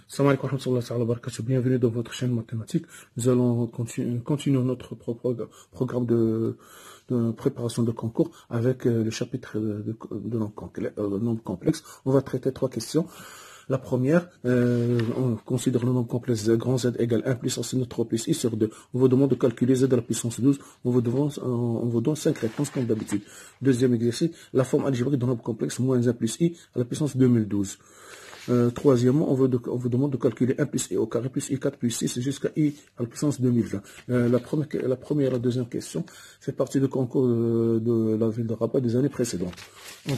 Salam alaikum wa rahmatullahi wa barakatuh. Bienvenue dans votre chaîne mathématique. Nous allons continuer notre programme de préparation de concours avec le chapitre de nombre complexe. On va traiter 3 questions. La première, on considère le nombre complexe grand Z égale 1 plus racine de 3 plus I sur 2. On vous demande de calculer Z à la puissance 12. On vous donne 5 réponses comme d'habitude. Deuxième exercice, la forme algébrique d'un nombre complexe moins 1 plus I à la puissance 2012. Troisièmement, on vous demande de calculer 1 plus I au carré plus I4 plus 6 jusqu'à I à la puissance 2020. La première et la deuxième question fait partie du concours de la ville de Rabat des années précédentes. On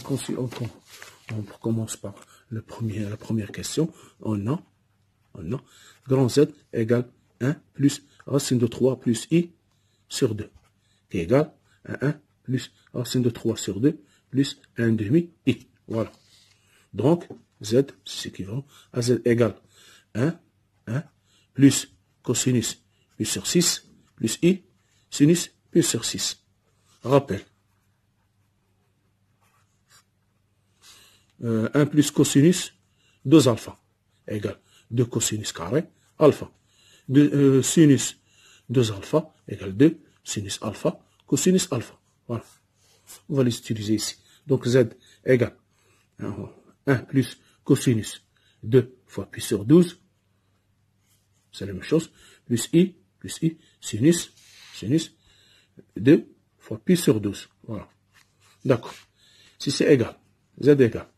commence par la première question. On a grand Z égale 1 plus racine de 3 plus I sur 2 qui est égal à 1 plus racine de 3 sur 2 plus 1 demi I. Voilà. Donc, Z, c'est équivalent à Z égale 1 plus cosinus pi sur 6 plus I sinus pi sur 6. Rappel. 1 plus cosinus 2 alpha égale 2 cosinus carré alpha. Sinus 2 alpha égale 2 sinus alpha cosinus alpha. Voilà. On va les utiliser ici. Donc Z égale 1 plus cosinus 2 fois pi sur 12, c'est la même chose, plus I, sinus 2 fois pi sur 12. Voilà. D'accord. Si c'est égal, Z égale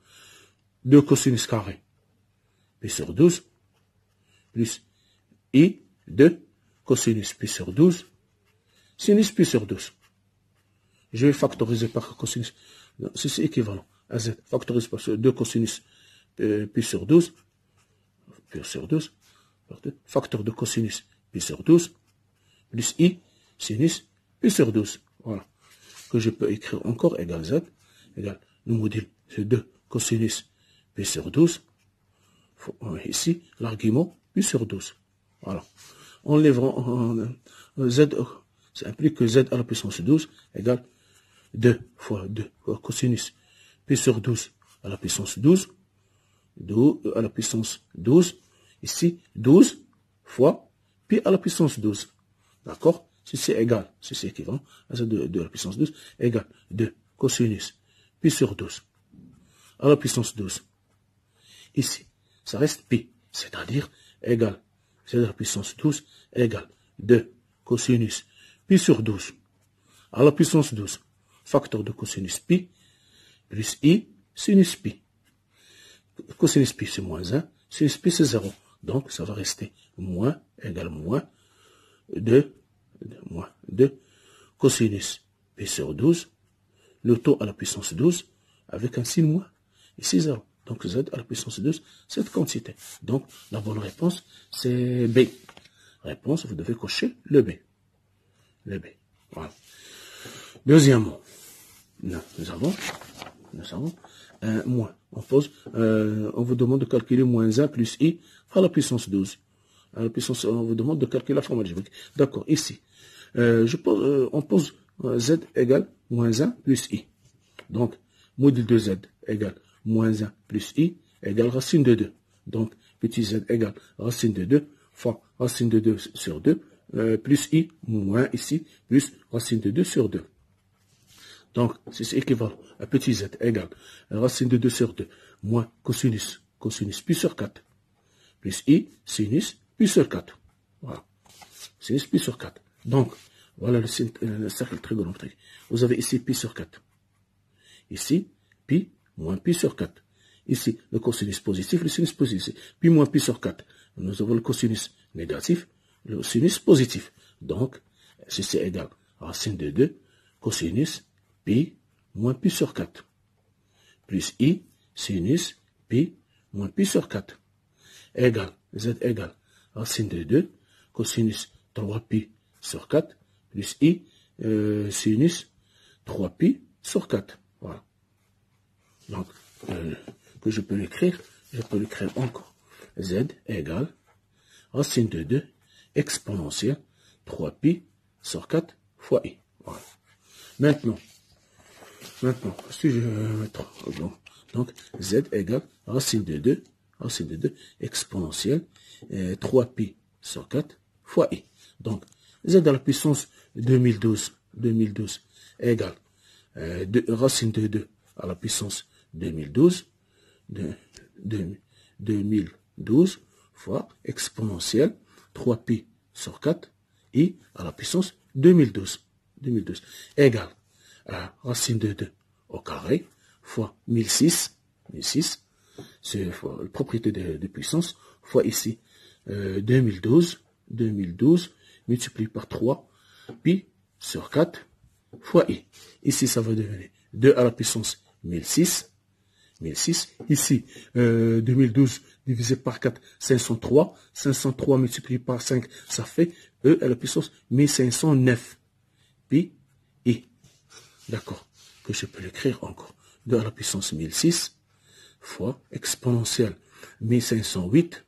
2 cosinus carré pi sur 12, plus I, 2 cosinus pi sur 12, sinus pi sur 12. Je vais factoriser par cosinus. Si c'est équivalent à Z, factorise par 2 cosinus pi sur 12, facteur de cosinus pi sur 12, plus I, sinus pi sur 12. Voilà. Que je peux écrire encore égale Z, égale le module, c'est 2 cosinus pi sur 12. Ici, l'argument pi sur 12. Voilà. Enlèverons Z, ça implique que Z à la puissance 12 égale 2 fois 2 cosinus pi sur 12 à la puissance 12. À la puissance 12, ici 12 fois pi à la puissance 12. D'accord? Si c'est égal, si c'est équivalent à ça de la puissance 12, égale 2 cosinus pi sur 12 à la puissance 12. Ici, ça reste pi, c'est-à-dire égal, c'est la puissance 12 égale 2 cosinus pi sur 12 à la puissance 12. Facteur de cosinus pi plus I sinus pi. Cosinus pi c'est moins 1, sinus pi c'est 0. Donc ça va rester moins égale moins 2 cosinus pi sur 12, le taux à la puissance 12 avec un signe moins, ici 0. Donc Z à la puissance 12, cette quantité. Donc la bonne réponse c'est B. Réponse, vous devez cocher le B. Le B. Voilà. Deuxièmement, nous avons un moins. On vous demande de calculer moins 1 plus I à la puissance 12. À la puissance, on vous demande de calculer la forme algébrique. D'accord, ici. On pose Z égale moins 1 plus I. Donc, module de Z égale moins 1 plus I égale racine de 2. Donc, petit Z égale racine de 2 fois racine de 2 sur 2 plus I moins ici plus racine de 2 sur 2. Donc, c'est équivalent à petit Z égale racine de 2 sur 2 moins cosinus pi sur 4 plus I sinus pi sur 4. Voilà. Sinus pi sur 4. Donc, voilà le cercle trigonométrique. Vous avez ici pi sur 4. Ici, pi moins pi sur 4. Ici, le cosinus positif, le sinus positif. Pi moins pi sur 4. Nous avons le cosinus négatif, le sinus positif. Donc, si c'est égal racine de 2 cosinus pi moins pi sur 4 plus I sinus pi moins pi sur 4 égale Z égale racine de 2 cosinus 3 pi sur 4 plus I sinus 3 pi sur 4. Voilà. Donc, que je peux l'écrire encore. Z égale racine de 2 exponentielle 3 pi sur 4 fois I. Voilà. Maintenant, si je vais mettre donc Z égale racine de 2 racine de 2 exponentielle 3pi sur 4 fois i. Donc, z à la puissance 2012 égale racine de 2 à la puissance 2012 fois exponentielle 3pi sur 4 i à la puissance 2012 égale racine de 2 au carré fois 1006, c'est la propriété de puissance, fois ici 2012 multiplié par 3 pi sur 4 fois i. Ici, ça va devenir 2 à la puissance 1006. Ici, 2012 divisé par 4, 503. 503 multiplié par 5, ça fait E à la puissance 1509. Pi i. D'accord. Que je peux l'écrire encore. 2 à la puissance 1006 fois exponentielle 1508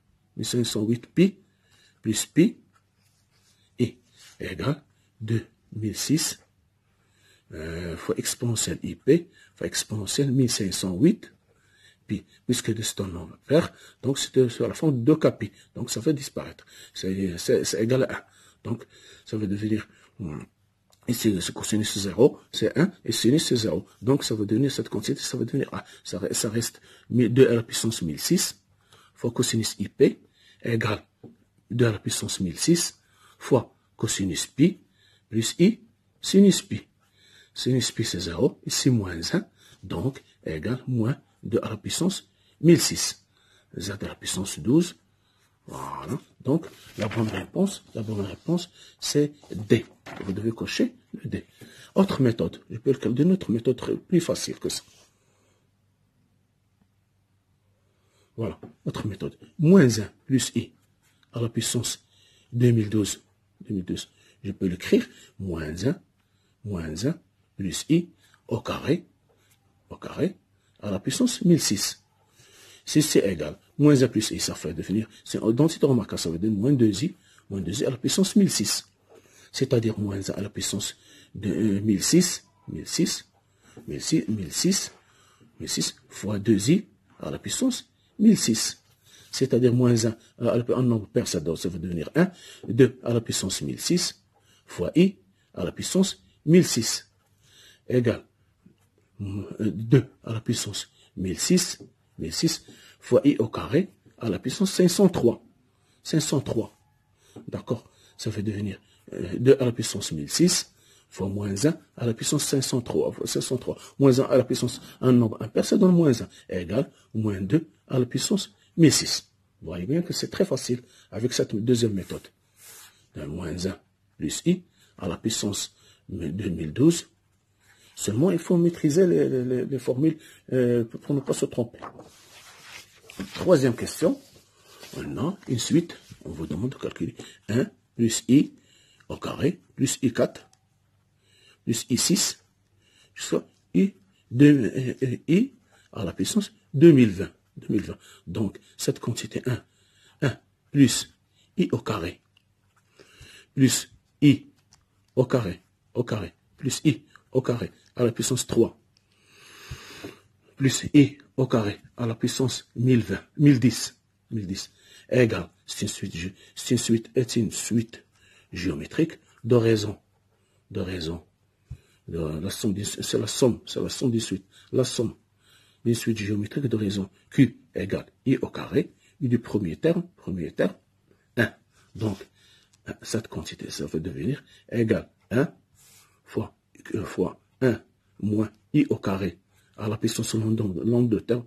pi plus pi i égale 2006 fois exponentielle ip fois exponentielle 1508 pi, puisque c'est un nombre pair, donc c'est sur la forme de 2 pi, donc ça va disparaître, c'est égal à 1, donc ça va devenir ici, le cosinus 0, c'est 1, et sinus c'est 0. Donc, ça va devenir, cette quantité, ça va devenir 1. Ça reste 2 à la puissance 1006 fois cosinus ip égale 2 à la puissance 1006 fois cosinus pi plus i sinus pi. Sinus pi c'est 0, ici moins 1, donc égale moins 2 à la puissance 1006. Z à la puissance 12. Voilà. Donc, la bonne réponse, c'est D. Vous devez cocher le D. Autre méthode. Je peux le donner une autre méthode plus facile que ça. Voilà. Autre méthode. Moins 1 plus I à la puissance 2012. Je peux l'écrire. Moins 1 plus I au carré à la puissance 1006. Si c'est égal, moins 1 plus i, ça fait devenir, dans cette remarque, ça veut dire moins 2i à la puissance 1006. C'est-à-dire moins 1 à la puissance de 1006 fois 2i à la puissance 1006. C'est-à-dire moins 1 en nombre pair, ça veut devenir 1, 2 à la puissance 1006 fois i à la puissance 1006 égale 2 à la puissance 1006 fois i au carré à la puissance 503. D'accord? Ça va devenir 2 à la puissance 1006 fois moins 1 à la puissance 503. Moins 1 à la puissance un nombre impair, ça donne moins 1 égale moins 2 à la puissance 1006. Vous voyez bien que c'est très facile avec cette deuxième méthode. Moins 1 plus i à la puissance 2012. Seulement, il faut maîtriser les formules pour ne pas se tromper. Troisième question. On a une suite. On vous demande de calculer 1 plus i au carré plus i4 plus i6 jusqu'à i à la puissance 2020. Donc, cette quantité 1 plus i au carré plus i au carré plus i au carré à la puissance 3 plus i au carré à la puissance 1010 égale, c'est une suite géométrique de raison. C'est la somme des suites. La somme d'une suite géométrique de raison Q égale i au carré, i du premier terme 1. Donc, cette quantité, ça va devenir égale 1 fois 1 moins i au carré à la puissance nombre de termes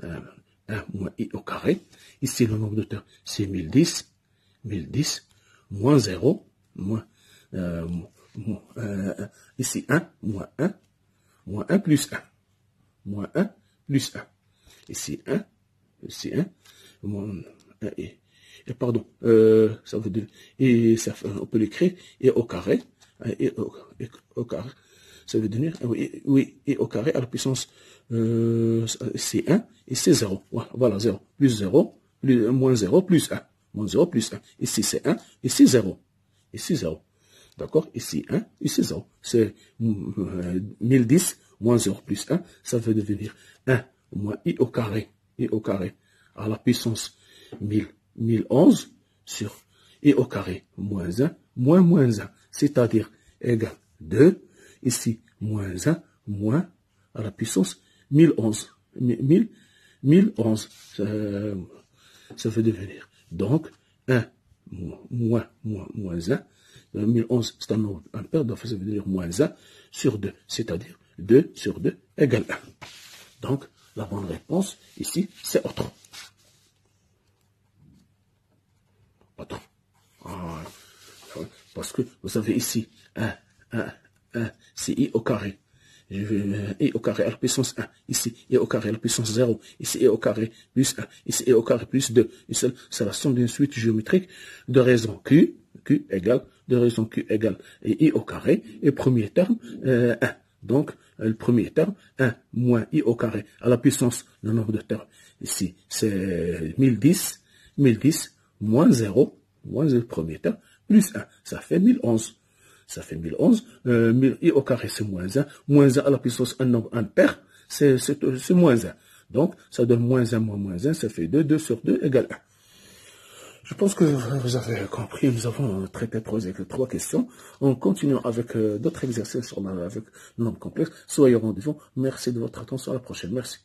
1 moins i au carré. Ici, le nombre de termes, c'est 1010 moins 0, ici 1, moins 1 plus 1. Moins 1 plus 1. Ici 1, moins 1 et pardon, ça veut dire, et ça, on peut l'écrire, et au carré, au carré, ça veut dire, oui, et au carré à la puissance, c'est 1, et c'est 0. Voilà, 0, plus 0, moins 0, plus 1. Moins 0, plus 1. Ici, c'est 1, ici, 0. Ici, 0. D'accord? Ici, 1, ici, 0. C'est 1010, moins 0, plus 1, ça veut devenir 1, moins i au carré à la puissance 1011 sur I au carré moins 1, moins 1, c'est-à-dire égal 2, ici moins 1, moins à la puissance 1011. 1011, ça veut devenir donc 1 moins 1. 1011, c'est un nombre impair, donc ça veut dire moins 1 sur 2, c'est-à-dire 2 sur 2 égale 1. Donc, la bonne réponse, ici, c'est autre. Autre. Ah, parce que vous avez ici 1, c'est I au carré. I au carré à la puissance 1. Ici, I au carré à la puissance 0. Ici, I au carré plus 1. Ici, I au carré plus 2. C'est la somme d'une suite géométrique de raisons Q égale, de raison Q égale, et I au carré, et premier terme, 1. Donc, le premier terme, 1 moins I au carré à la puissance, le nombre de termes, ici, c'est 1010, moins 0, moins le premier terme, plus 1, ça fait 1011. Ça fait 1011, I au carré c'est moins 1 à la puissance un nombre impair, c'est moins 1. Donc, ça donne moins 1 moins 1, ça fait 2, 2 sur 2 égale 1. Je pense que vous avez compris, nous avons traité trois questions. On continue avec d'autres exercices avec le nombre complexe. Soyez au rendez-vous. Merci de votre attention, à la prochaine. Merci.